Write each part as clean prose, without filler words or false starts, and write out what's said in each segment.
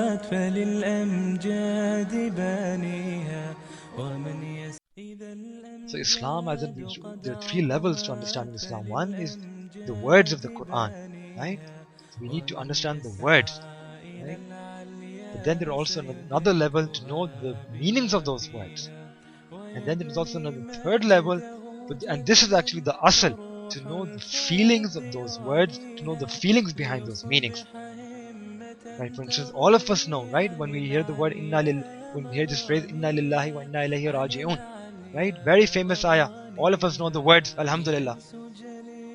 الصفات فللأمجاد بانيها ومن So Islam, as in, there are three levels to understanding Islam. One is the words of the Qur'an, right? So we need to understand the words, right? But then there are also another level to know the meanings of those words. And then there is also another third level, and this is actually the asl, to know the feelings of those words, to know the feelings behind those meanings. Right? For instance, all of us know, right? When we hear the word when we hear this phrase, Inna lillahi wa inna ilayhi raji'un, right? Very famous ayah. All of us know the words, Alhamdulillah.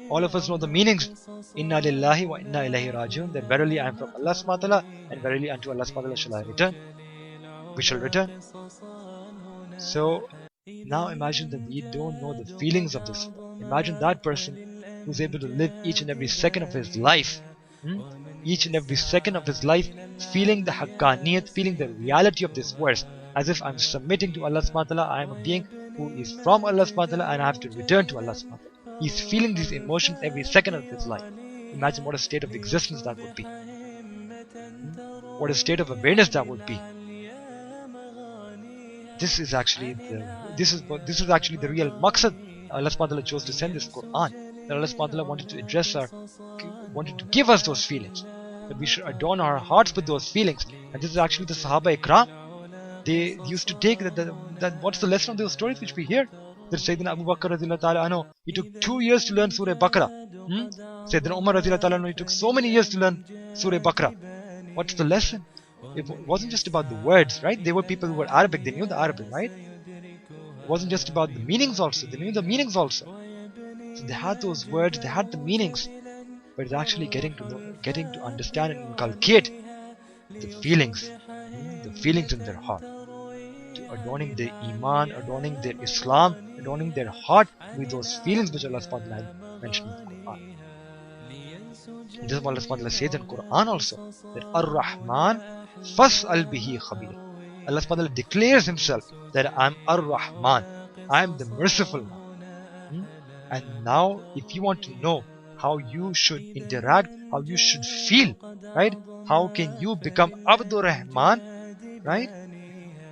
All of us know the meanings. Inna lillahi wa inna ilayhi raji'un. That verily I am from Allah subhanahu wa ta'ala, and verily unto Allah subhanahu wa ta'ala shall I return. We shall return. So now imagine that we don't know the feelings of this. Imagine that person who's able to live each and every second of his life, each and every second of his life, feeling the haqqaniyat, feeling the reality of this verse, as if I'm submitting to Allah subhanahu wa ta'ala, I am a being who is from Allah subhanahu wa ta'ala and I have to return to Allah subhanahu wa ta'ala. He's feeling these emotions every second of his life. Imagine what a state of existence that would be. What a state of awareness that would be. This is actually the real maqsad. Allah subhanahu wa ta'ala chose to send this Qur'an. That Allah subhanahu wa ta'ala wanted to give us those feelings. That we should adorn our hearts with those feelings. And this is actually the Sahaba Ikram. They used to take that what's the lesson of those stories which we hear? That Sayyidina Abu Bakr radhiyallahu ta'ala anhu, he took 2 years to learn Surah Baqarah. Sayyidina Umar radhiyallahu ta'ala anhu, he took so many years to learn Surah Baqarah. What's the lesson? It wasn't just about the words, right? They were people who were Arabic, they knew the Arabic, right? It wasn't just about the meanings also, they knew the meanings also. So they had those words, they had the meanings, but it's actually getting to understand and inculcate the feelings in their heart. To adorning their Iman, adorning their Islam, adorning their heart with those feelings which Allah subhanahu wa ta'ala mentioned in the Qur'an. And this is what Allah subhanahu wa ta'ala says in Qur'an also, that Ar-Rahman fas'al bihi khabir. Allah subhanahu wa ta'ala declares himself that I'm Ar-Rahman, I am the merciful one. And now if you want to know how you should interact, how you should feel, right? How can you become Abdur Rahman, right?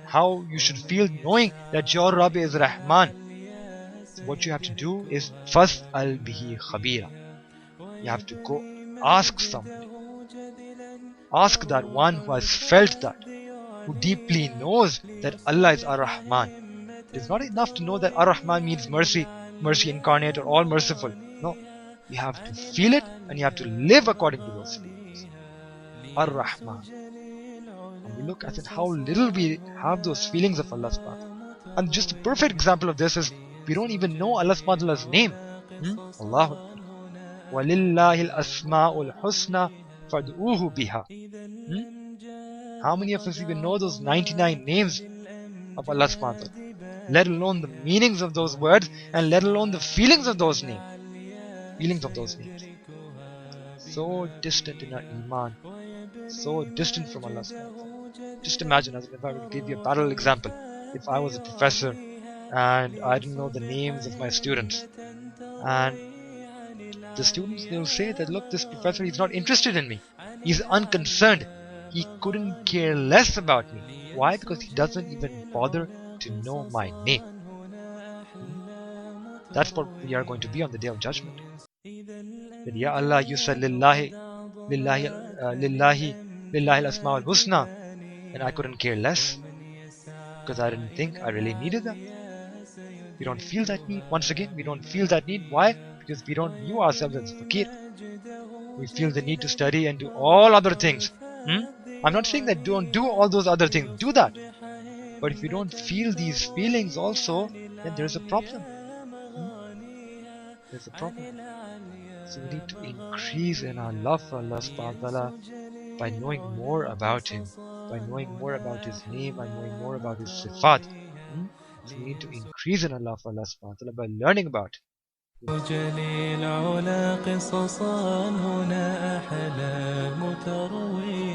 How you should feel knowing that your Rabb is Rahman. So what you have to do is fas'al bihi khabira. You have to go ask somebody. Ask that one who has felt that, who deeply knows that Allah is Ar-Rahman. It is not enough to know that Ar-Rahman means mercy, mercy incarnate or all merciful. No, you have to feel it and you have to live according to those feelings. Ar-Rahman. And we look at how little we have those feelings of Allah subhanahu wa ta'ala. And just a perfect example of this is we don't even know Allah subhanahu wa ta'ala's name. Allahu Akbar. وَلِلَّهِ الْأَسْمَاءُ الْحُسْنَى فَادْعُوهُ بِهَا. How many of us even know those 99 names of Allah subhanahu wa ta'ala? Let alone the meanings of those words and let alone the feelings of those names. Feelings of those names. So distant in our Iman. So distant from Allah subhanahu wa ta'ala. Just imagine, as if I would give you a parallel example. If I was a professor and I didn't know the names of my students, and the students, they'll say that, look, this professor, he's not interested in me. He's unconcerned. He couldn't care less about me. Why? Because he doesn't even bother to know my name. That's what we are going to be on the Day of Judgment. That, Ya Allah, you said lillahi al-asma al-husna, and I couldn't care less because I didn't think I really needed that. We don't feel that need. Once again, we don't feel that need. Why? Because we don't view ourselves as fakir. We feel the need to study and do all other things. I'm not saying that don't do all those other things. Do that. But if you don't feel these feelings also, then there's a problem. There's a problem. So we need to increase in our love for Allah subhanahu wa ta'ala by knowing more about Him, by knowing more about His name, by knowing more about His sifat. So we need to increase in our love for Allah subhanahu wa ta'ala by learning about Him. جليل علا قصصا هنا أحلام تروي